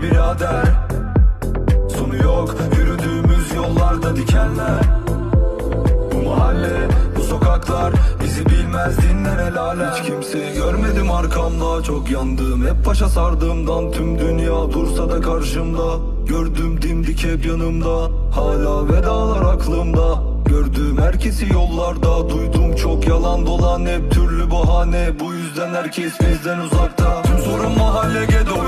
birader. Sonu yok yürüdüğümüz yollarda dikenler. Bu mahalle, bu sokaklar bizi bilmez, dinler el alem. Hiç kimseyi görmedim arkamda, çok yandım hep başa sardığımdan. Tüm dünya dursa da karşımda, gördüm dimdik hep yanımda. Hala vedalar aklımda, gördüğüm herkesi yollarda. Duydum çok yalan dolan, hep türlü bahane. Bu yüzden herkes bizden uzakta. Tüm sorun mahalle, gedo.